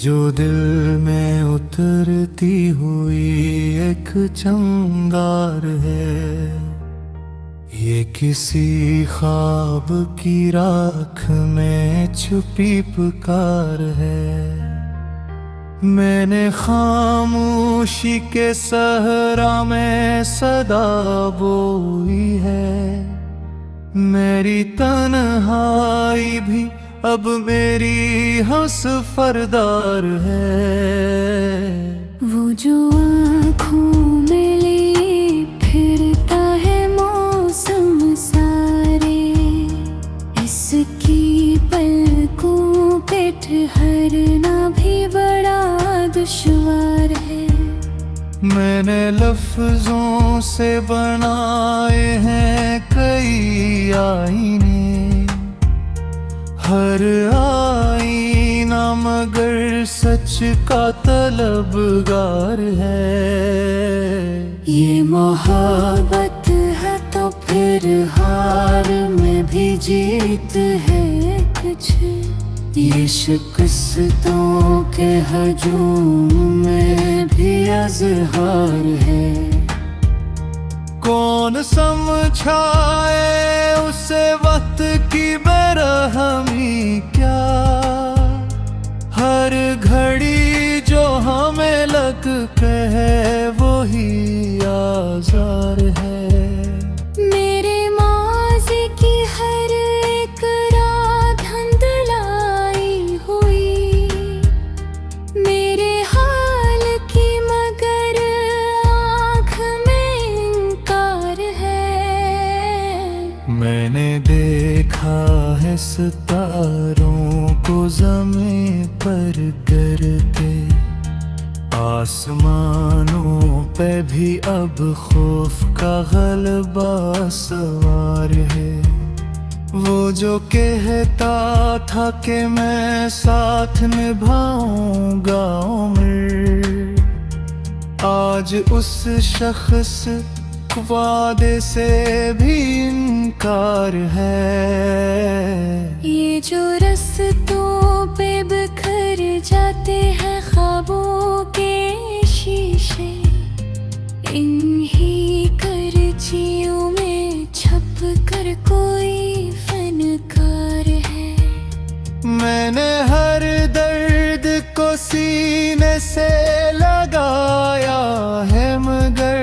जो दिल में उतरती हुई एक चंगार है, ये किसी ख्वाब की राख में छुपी पुकार है। मैंने खामोशी के सहरा में सदा बोई है, मेरी तन्हाई भी अब मेरी हंस-फरदार है। वो जो आँखों में लिए फिरता है मौसम सारे, इसकी पलकों पे ठहरना भी बड़ा दुश्वार है। मैंने लफ्जों से बनाए हैं कई आईने, हर आईना मगर सच का तलबगार है। ये मोहब्बत है तो फिर हार में भी जीत है कुछ, ये शिकस्तों के हजूम में भी अज़हार है। कौन समझाए उसे वक्त की बेरहमी क्या, हर घड़ी जो हमें लगता है वही आज़ार है। मेरे माज़ी की हर एक रात धुंधलाई हुई, मेरे हाल की मगर आँख में इनकार है। मैंने देखा है सितारों को ज़मीं पर गिरते, आसमानों पे भी अब खौफ का गलबा सवार है। वो जो कहता था कि मैं साथ निभाऊंगा उम्र, आज उस शख्स वादे से भी इनकार है। ये जो रस्तों पे बिखर जाते हैं ख्वाबों के शीशे, इन्हीं करचियों में छप कर कोई फनकार है। मैंने हर दर्द को सीने से लगाया है, मगर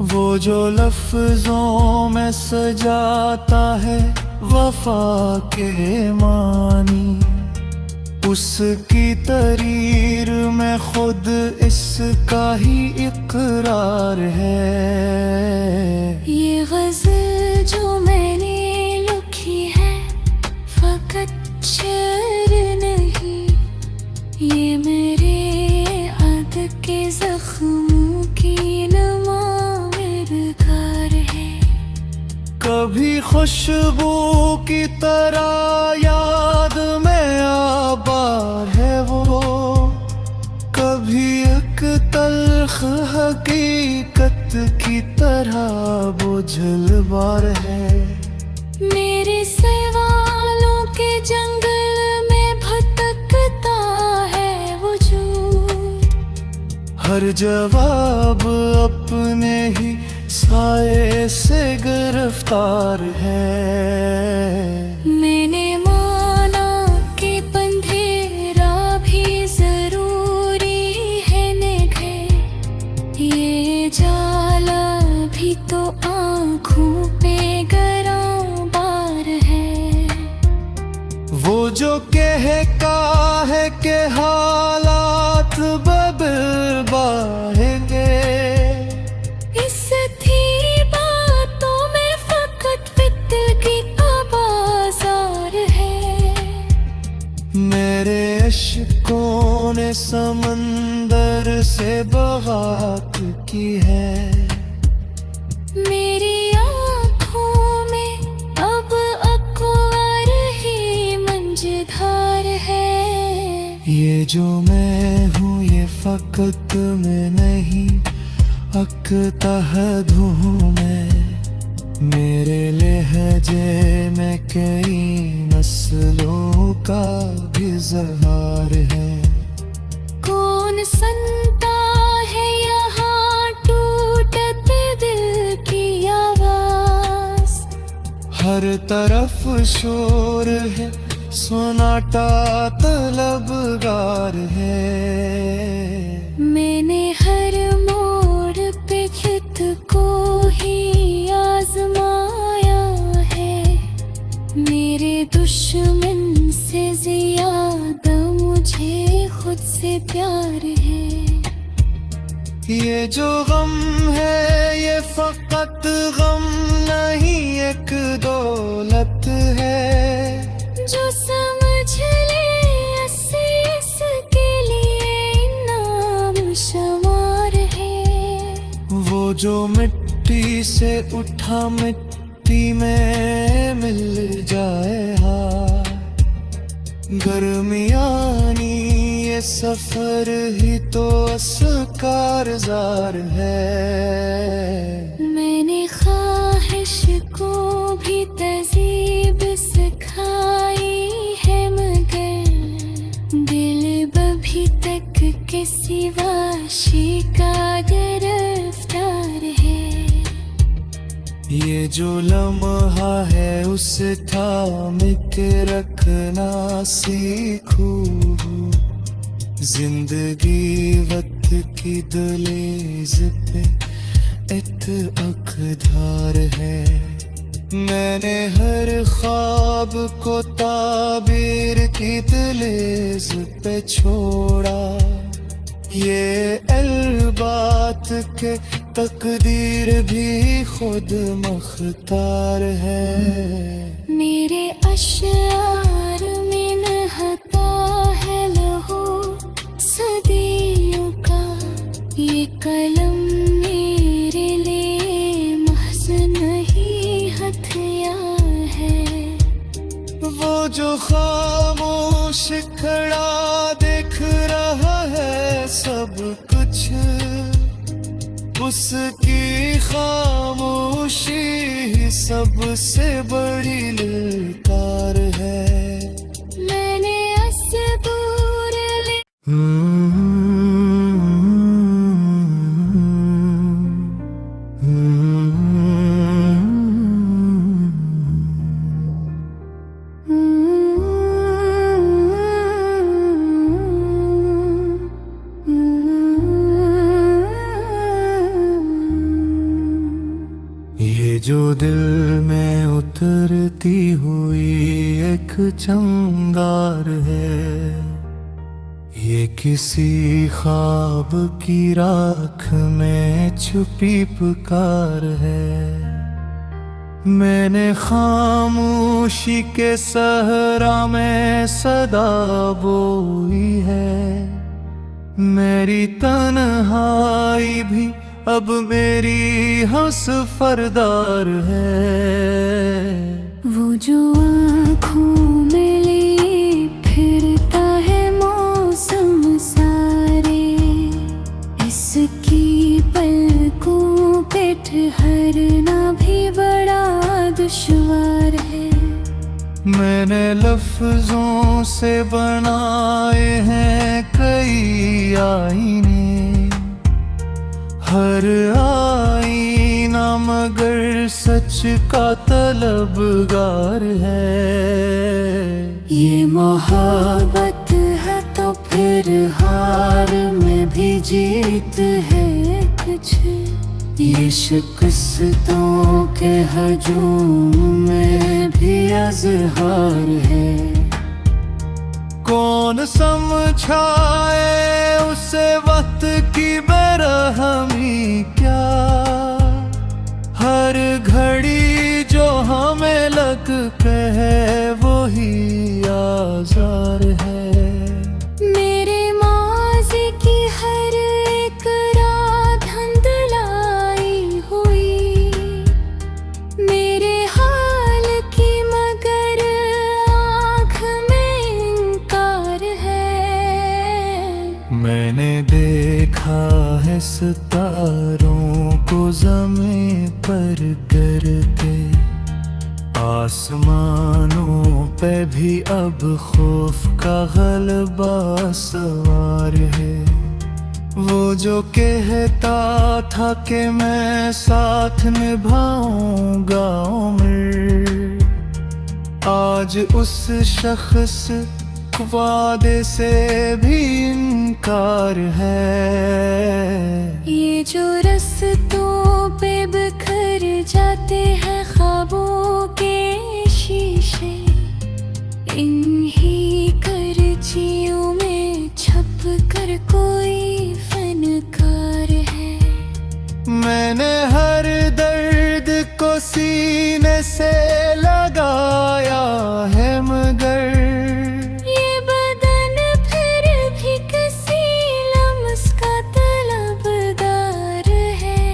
वो जो लफ्जों में सजाता है वफा के मानी, उसकी तरीर में खुद इसका ही इकरार है। ये गज़ल जो मैंने लिखी है फकत शेर नहीं, ये मेरे याद के ज़ख्मों की कभी खुशबू की तरह याद में आबाद है वो, कभी एक तल्ख हकीकत की तरह बुझलबार है। मेरे सवालों के जंगल में भटकता है वजूद, हर जवाब अपने ही साए से गिरफ्तार है। मैंने माना कि अंधेरा भी जरूरी है निभे, ये जाला भी तो आँखों पे गरम बार है। वो जो कहता है कि हालात बदलवाएंगे, मेरे इश्कों ने समंदर से बगावत की है। मेरी आँखों में अब अकवार ही मंझधार है। ये जो मैं हूँ ये फकत मैं नहीं, अकता हूँ मैं। मेरे लहजे में कई नस्लों का भी इज़हार है। कौन सुनता है यहाँ टूटते दिल की आवाज। हर तरफ शोर है, सन्नाटा तलबगार है। मैंने हर मोड़ पे खुद को ही आजमाया है। मेरे दुश्मन से ज्यादा मुझे खुद से प्यार है। ये जो गम है ये फकत गम नहीं, एक दौलत है। जो समझ ले इसके लिए नाम शुमार है। वो जो मिट्टी से उठा मिट्टी में मिल जाए हाय। गर्मियानी ये सफर ही तो असकारजार है। मैंने ख्वाहिश को भी तहजीब सिखाई है, मगर दिल अभी तक किसी वाशी का गिरफ्तार है। ये जो लम्हा है उसे थाम के रखना सीखूं। जिंदगी वक्त की दहलीज पे एक अकधार है। मैंने हर ख्वाब को ताबीर की दहलीज पे छोड़ा। ये अलबात के तकदीर भी खुद मख्तार है। मेरे अशआर में नहाता है लहू सदियों का। ये कलम मेरे लिए महज़ नहीं हथियार है। वो जो खामोश खड़ा देख रहा है सब कुछ, उसकी खामोशी ही सबसे बड़ी ललकार है। मैंने असबूर ले ये जो दिल में उतरती हुई एक चंगार है। ये किसी ख्वाब की राख में छुपी पुकार है। मैंने खामोशी के सहरा में सदा बोई है। मेरी तन्हाई भी अब मेरी हंसफरदार है। वो जो आँखों में लिए फिरता है मौसम सारे। इसकी पलकों पे ठहरना भी बड़ा दुश्वार है। मैंने लफ्जों से बनाए हैं कई आईने। हर आईना मगर सच का तलबगार है। ये मोहब्बत है तो फिर हार में भी जीत है कुछ। ये शिकस्तों के हजूम में भी अज़हार है। कौन समझाए उसे वक्त की बेरहमी क्या। हर घड़ी जो हमें लगता है वही आज़ार है। मेरे माज़ी की हर एक रात धुंधलाई हुई। मेरे हाल की मगर आँख में इनकार है। मैंने देखा है सितारों को ज़मीं पर गिरते, आसमानों पे भी अब खौफ का गलबा सवार है। वो जो कहता था कि मैं साथ निभाऊंगा उम्र, आज उस शख्स वादे से भी इनकार है। ये जो रस्तों पे बिखर जाते हैं ख्वाबों के शीशे, इन्हीं करचियों में छप कर कोई फनकार है। मैंने हर दर्द को सीने से लगाया है, मगर ये बदन फिर भी किसी लम्स का तलबगार है।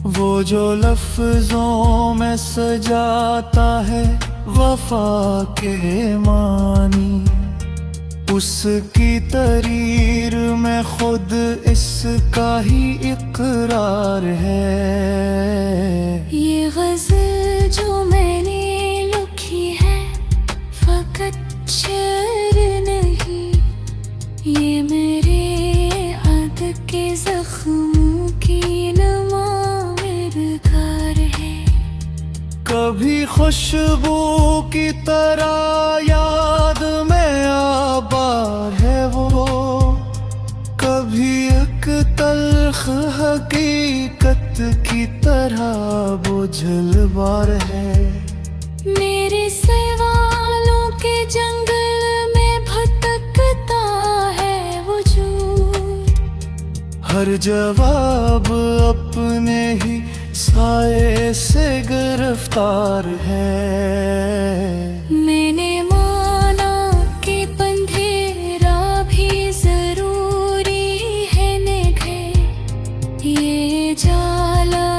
वो जो लफ्जों में सजाता है वफा के मानी, उसकी तरीर में खुद इसका ही इकरार है। ये गज़ल जो मैंने लिखी है फकत शेर नहीं, ये मेरे याद के जख्मों की नमामिरकार है। कभी खुशबू की तरह याद में आबाद है वो, कभी एक तल्ख हकीकत की तरह बुझलबार है। मेरे सवालों के जंगल में भटकता है वजूद, हर जवाब अपने ही साए से गिरफ्तार है। मैंने माना कि पंधेरा भी जरूरी है निभे, ये जाला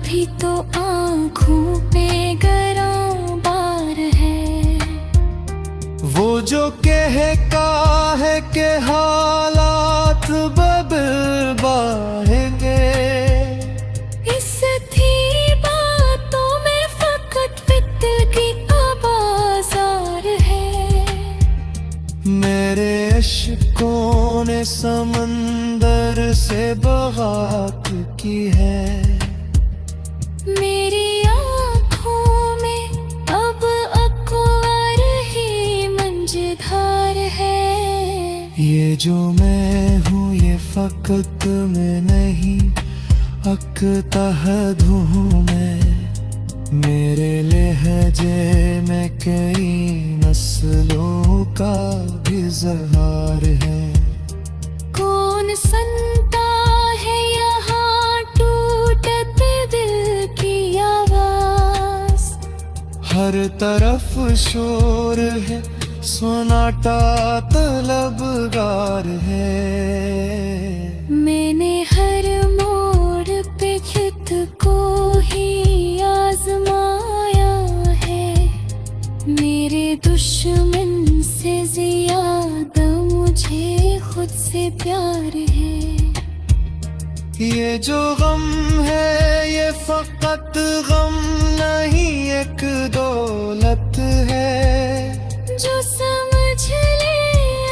भी तो आँखों पे गरम बार है। वो जो कहता है कि हालात बदलवाएंगे, इससे थी बातों में फकत फिक्र की आवाज़ार है। मेरे अश्कों ने समंदर से बगावत की है, मेरी आँखों में अब अकवर ही मंजधार है। ये जो मैं हूँ ये फकत मैं नहीं, अकतहद हूँ मैं। मेरे लहजे में कई नस्लों का भी ज़हार है। कौन सुनता है यहाँ टूटते दिल की आवाज़, हर तरफ शोर है सन्नाटा तलबगार है। मैंने हर मोड़ पे खुद को ही आजमाया है, मेरे दुश्मन से ज्यादा मुझे खुद से प्यार है। ये जो गम है ये फकत गम नहीं एक दौलत है, जो समझ ले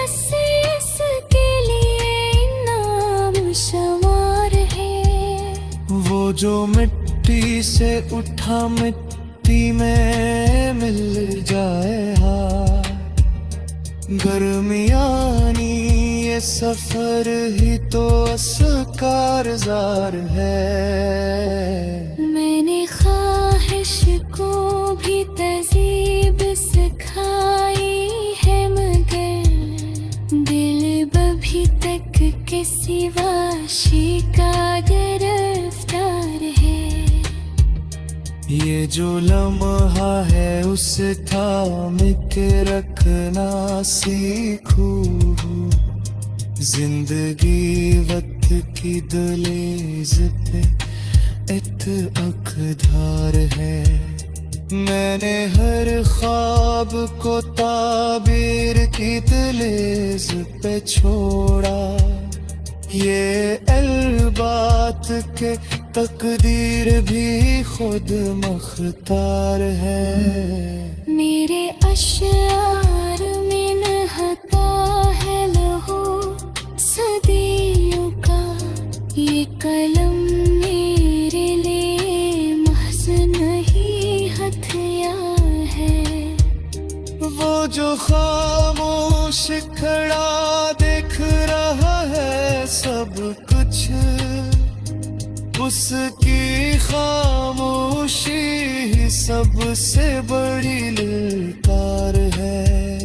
इसके लिए नाम शुमार है। वो जो मिट्टी से उठा मिट्टी में मिल जाए हाथ, गर्मियानी ये सफर ही तो असकारजार है। मैंने ख्वाहिश को भी तहजीब सिखाई है, मगर दिल अभी तक किसी वाशी का गिरफ्तार है। ये जो लम्हा है उसे थाम के रखना सीखूं, जिंदगी वक्त की दहलीज पे इत्तेफाक है। मैंने हर ख्वाब को ताबीर की दहलीज पे छोड़ा, ये अलबात के तकदीर भी खुद मख्तार है। मेरे अश्यार में नहाता है लहू सदियों का, ये कलम मेरे लिए महज नहीं हथियार है। वो जो खामोश खड़ा देख रहा है सब कुछ, उसकी खामोशी ही सबसे बड़ी ललकार है।